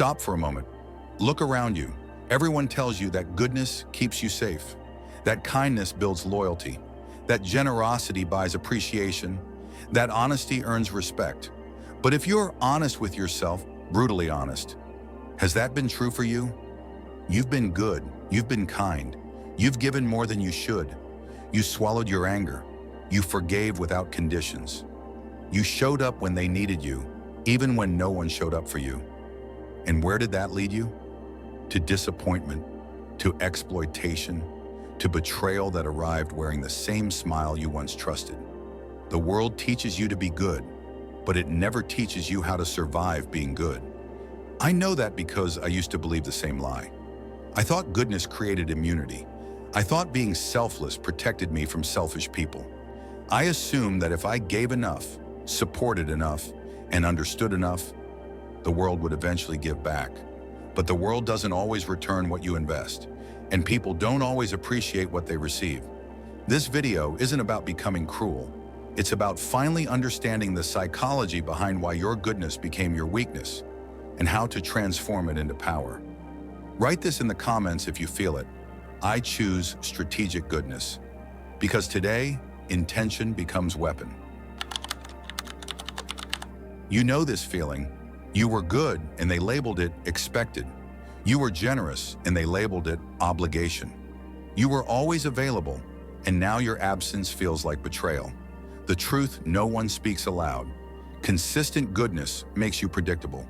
Stop for a moment. Look around you. Everyone tells you that goodness keeps you safe, that kindness builds loyalty, that generosity buys appreciation, that honesty earns respect. But if you're honest with yourself, brutally honest, has that been true for you? You've been good, you've been kind, you've given more than you should. You swallowed your anger, you forgave without conditions. You showed up when they needed you, even when no one showed up for you. And where did that lead you? To disappointment, to exploitation, to betrayal that arrived wearing the same smile you once trusted. The world teaches you to be good, but it never teaches you how to survive being good. I know that because I used to believe the same lie. I thought goodness created immunity. I thought being selfless protected me from selfish people. I assumed that if I gave enough, supported enough, and understood enough, the world would eventually give back. But the world doesn't always return what you invest, and people don't always appreciate what they receive. This video isn't about becoming cruel. It's about finally understanding the psychology behind why your goodness became your weakness and how to transform it into power. Write this in the comments if you feel it. I choose strategic goodness. Because today, intention becomes weapon. You know this feeling. You were good and they labeled it expected. You were generous and they labeled it obligation. You were always available and now your absence feels like betrayal. The truth no one speaks aloud. Consistent goodness makes you predictable.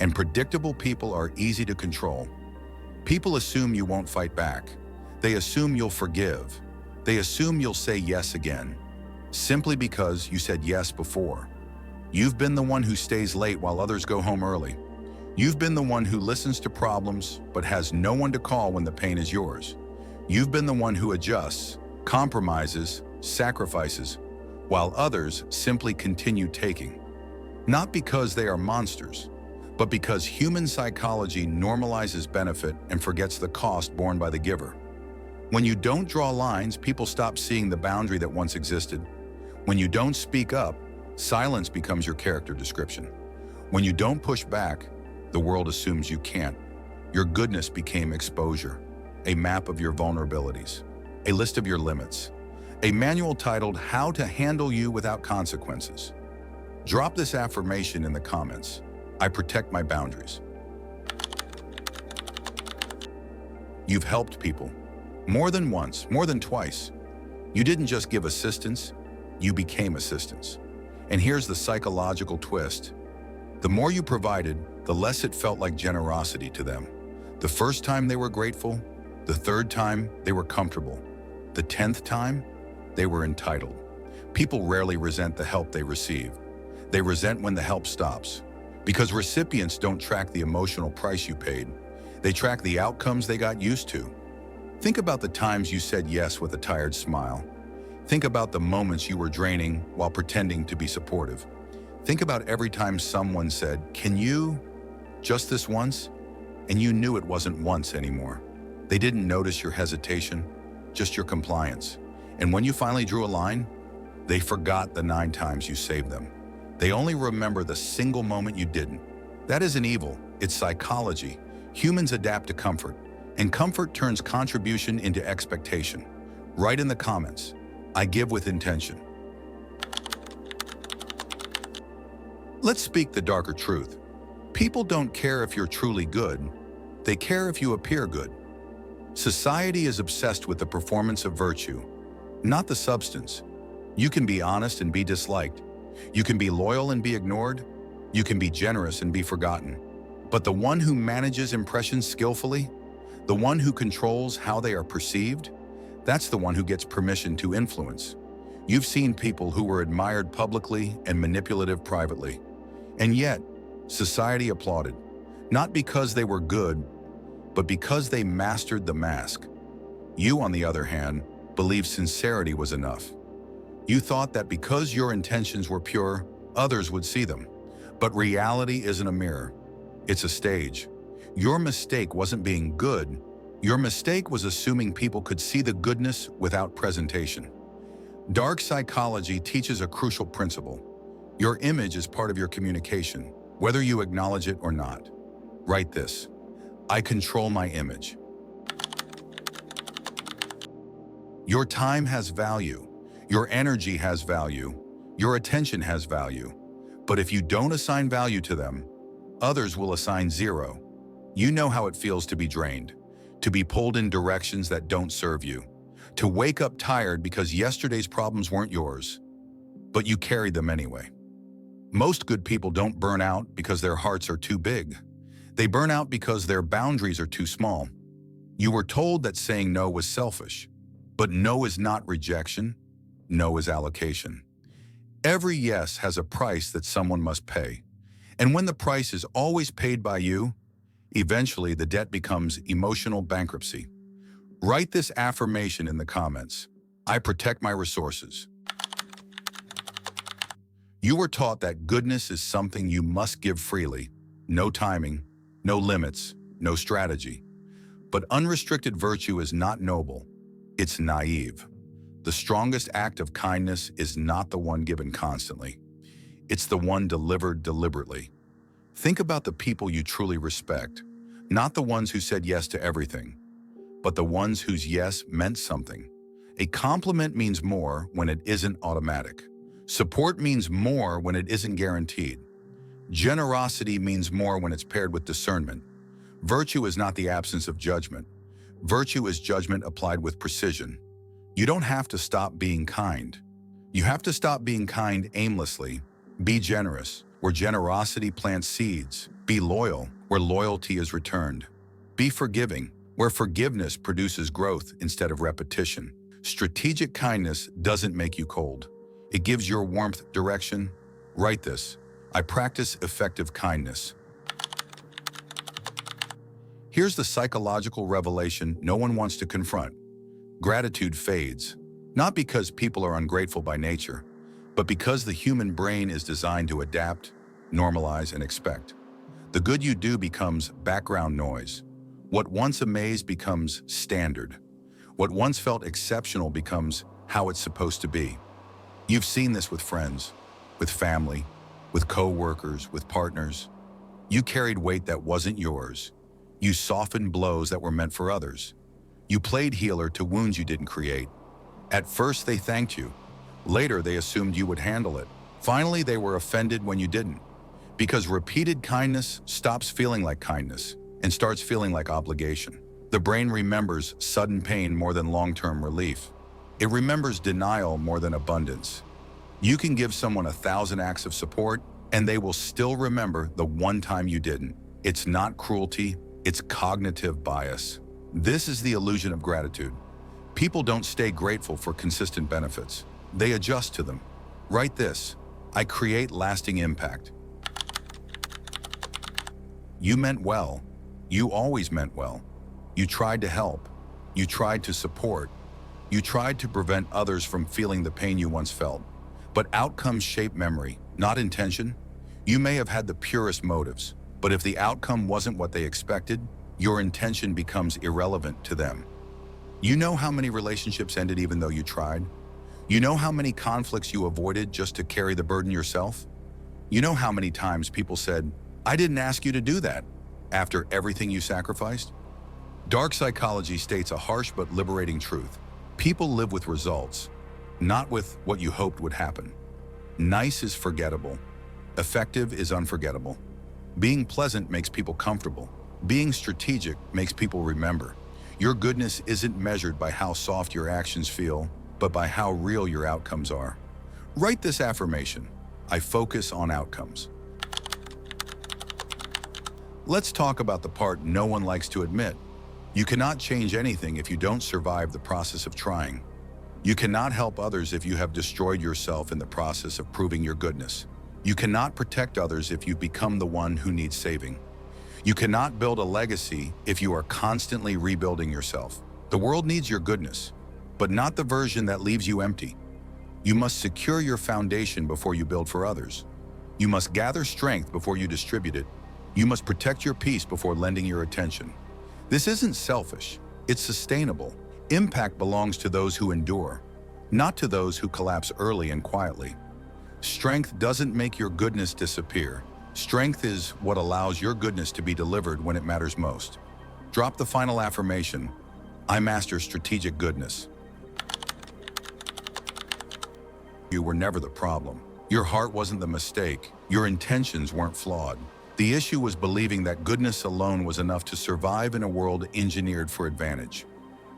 And predictable people are easy to control. People assume you won't fight back. They assume you'll forgive. They assume you'll say yes again, simply because you said yes before. You've been the one who stays late while others go home early. You've been the one who listens to problems but has no one to call when the pain is yours. You've been the one who adjusts, compromises, sacrifices, while others simply continue taking. Not because they are monsters, but because human psychology normalizes benefit and forgets the cost borne by the giver. When you don't draw lines, people stop seeing the boundary that once existed. When you don't speak up, silence becomes your character description. When you don't push back, the world assumes you can't. Your goodness became exposure, a map of your vulnerabilities, a list of your limits, a manual titled How to Handle You Without Consequences. Drop this affirmation in the comments. I protect my boundaries. You've helped people. More than once, more than twice. You didn't just give assistance, you became assistance. And here's the psychological twist. The more you provided, the less it felt like generosity to them. The first time they were grateful, the third time they were comfortable, the 10th time they were entitled. People rarely resent the help they receive. They resent when the help stops. Because recipients don't track the emotional price you paid. They track the outcomes they got used to. Think about the times you said yes with a tired smile. Think about the moments you were draining while pretending to be supportive. Think about every time someone said, "Can you?" just this once, and you knew it wasn't once anymore. They didn't notice your hesitation, just your compliance. And when you finally drew a line, they forgot the 9 times you saved them. They only remember the single moment you didn't. That isn't evil, it's psychology. Humans adapt to comfort, and comfort turns contribution into expectation. Write in the comments, I give with intention. Let's speak the darker truth. People don't care if you're truly good. They care if you appear good. Society is obsessed with the performance of virtue, not the substance. You can be honest and be disliked. You can be loyal and be ignored. You can be generous and be forgotten. But the one who manages impressions skillfully, the one who controls how they are perceived, that's the one who gets permission to influence. You've seen people who were admired publicly and manipulative privately. And yet, society applauded, not because they were good, but because they mastered the mask. You, on the other hand, believed sincerity was enough. You thought that because your intentions were pure, others would see them. But reality isn't a mirror, it's a stage. Your mistake wasn't being good. Your mistake was assuming people could see the goodness without presentation. Dark psychology teaches a crucial principle. Your image is part of your communication, whether you acknowledge it or not. Write this. I control my image. Your time has value. Your energy has value. Your attention has value. But if you don't assign value to them, others will assign zero. You know how it feels to be drained, to be pulled in directions that don't serve you, to wake up tired because yesterday's problems weren't yours, but you carried them anyway. Most good people don't burn out because their hearts are too big. They burn out because their boundaries are too small. You were told that saying no was selfish, but no is not rejection. No is allocation. Every yes has a price that someone must pay. And when the price is always paid by you, eventually the debt becomes emotional bankruptcy. Write this affirmation in the comments. I protect my resources. You were taught that goodness is something you must give freely. No timing, no limits, no strategy. But unrestricted virtue is not noble. It's naive. The strongest act of kindness is not the one given constantly. It's the one delivered deliberately. Think about the people you truly respect, not the ones who said yes to everything, but the ones whose yes meant something. A compliment means more when it isn't automatic. Support means more when it isn't guaranteed. Generosity means more when it's paired with discernment. Virtue is not the absence of judgment. Virtue is judgment applied with precision. You don't have to stop being kind. You have to stop being kind aimlessly. Be generous, where generosity plants seeds. Be loyal, where loyalty is returned. Be forgiving, where forgiveness produces growth instead of repetition. Strategic kindness doesn't make you cold. It gives your warmth direction. Write this. I practice effective kindness. Here's the psychological revelation no one wants to confront. Gratitude fades, not because people are ungrateful by nature, but because the human brain is designed to adapt, normalize, and expect. The good you do becomes background noise. What once amazed becomes standard. What once felt exceptional becomes how it's supposed to be. You've seen this with friends, with family, with co-workers, with partners. You carried weight that wasn't yours. You softened blows that were meant for others. You played healer to wounds you didn't create. At first, they thanked you. Later, they assumed you would handle it. Finally, they were offended when you didn't. Because repeated kindness stops feeling like kindness and starts feeling like obligation. The brain remembers sudden pain more than long-term relief. It remembers denial more than abundance. You can give someone 1,000 acts of support, and they will still remember the one time you didn't. It's not cruelty, it's cognitive bias. This is the illusion of gratitude. People don't stay grateful for consistent benefits. They adjust to them. Write this. I create lasting impact. You meant well. You always meant well. You tried to help. You tried to support. You tried to prevent others from feeling the pain you once felt. But outcomes shape memory, not intention. You may have had the purest motives, but if the outcome wasn't what they expected, your intention becomes irrelevant to them. You know how many relationships ended even though you tried? You know how many conflicts you avoided just to carry the burden yourself? You know how many times people said, I didn't ask you to do that, after everything you sacrificed? Dark psychology states a harsh but liberating truth. People live with results, not with what you hoped would happen. Nice is forgettable. Effective is unforgettable. Being pleasant makes people comfortable. Being strategic makes people remember. Your goodness isn't measured by how soft your actions feel, but by how real your outcomes are. Write this affirmation. I focus on outcomes. Let's talk about the part no one likes to admit. You cannot change anything if you don't survive the process of trying. You cannot help others if you have destroyed yourself in the process of proving your goodness. You cannot protect others if you've become the one who needs saving. You cannot build a legacy if you are constantly rebuilding yourself. The world needs your goodness, but not the version that leaves you empty. You must secure your foundation before you build for others. You must gather strength before you distribute it. You must protect your peace before lending your attention. This isn't selfish, it's sustainable. Impact belongs to those who endure, not to those who collapse early and quietly. Strength doesn't make your goodness disappear. Strength is what allows your goodness to be delivered when it matters most. Drop the final affirmation. I master strategic goodness. You were never the problem. Your heart wasn't the mistake. Your intentions weren't flawed. The issue was believing that goodness alone was enough to survive in a world engineered for advantage.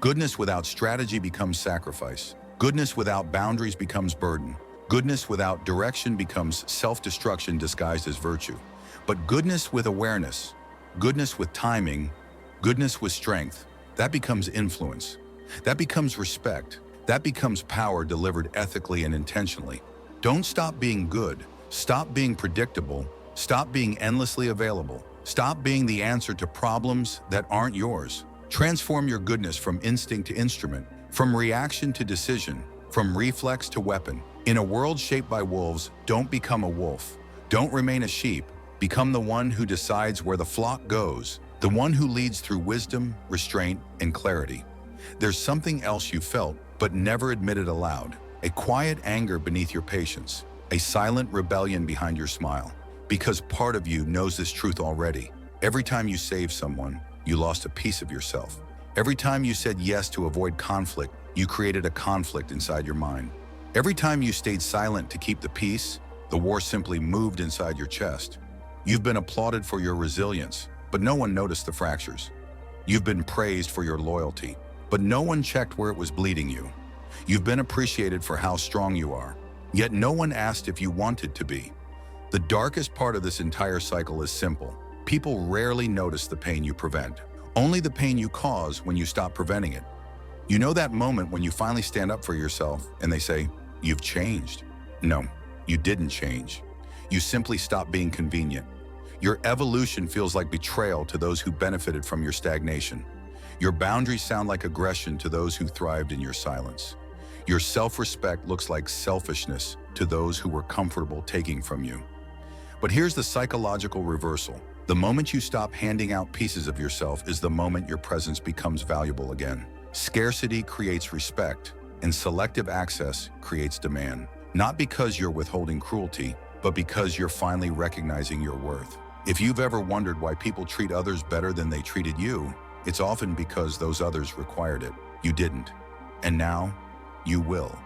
Goodness without strategy becomes sacrifice. Goodness without boundaries becomes burden. Goodness without direction becomes self-destruction disguised as virtue. But goodness with awareness, goodness with timing, goodness with strength, that becomes influence. That becomes respect. That becomes power delivered ethically and intentionally. Don't stop being good. Stop being predictable. Stop being endlessly available. Stop being the answer to problems that aren't yours. Transform your goodness from instinct to instrument, from reaction to decision, from reflex to weapon. In a world shaped by wolves, don't become a wolf. Don't remain a sheep. Become the one who decides where the flock goes, the one who leads through wisdom, restraint, and clarity. There's something else you felt, but never admitted aloud. A quiet anger beneath your patience, a silent rebellion behind your smile. Because part of you knows this truth already. Every time you saved someone, you lost a piece of yourself. Every time you said yes to avoid conflict, you created a conflict inside your mind. Every time you stayed silent to keep the peace, the war simply moved inside your chest. You've been applauded for your resilience, but no one noticed the fractures. You've been praised for your loyalty, but no one checked where it was bleeding you. You've been appreciated for how strong you are, yet no one asked if you wanted to be. The darkest part of this entire cycle is simple. People rarely notice the pain you prevent, only the pain you cause when you stop preventing it. You know that moment when you finally stand up for yourself and they say, "You've changed." No, you didn't change. You simply stopped being convenient. Your evolution feels like betrayal to those who benefited from your stagnation. Your boundaries sound like aggression to those who thrived in your silence. Your self-respect looks like selfishness to those who were comfortable taking from you. But here's the psychological reversal. The moment you stop handing out pieces of yourself is the moment your presence becomes valuable again. Scarcity creates respect, and selective access creates demand. Not because you're withholding cruelty, but because you're finally recognizing your worth. If you've ever wondered why people treat others better than they treated you, it's often because those others required it. You didn't. And now, you will.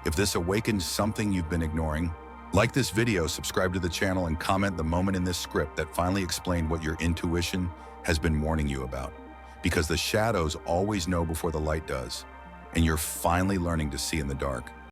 If this awakens something you've been ignoring, like this video, subscribe to the channel, and comment the moment in this script that finally explained what your intuition has been warning you about. Because the shadows always know before the light does, and you're finally learning to see in the dark.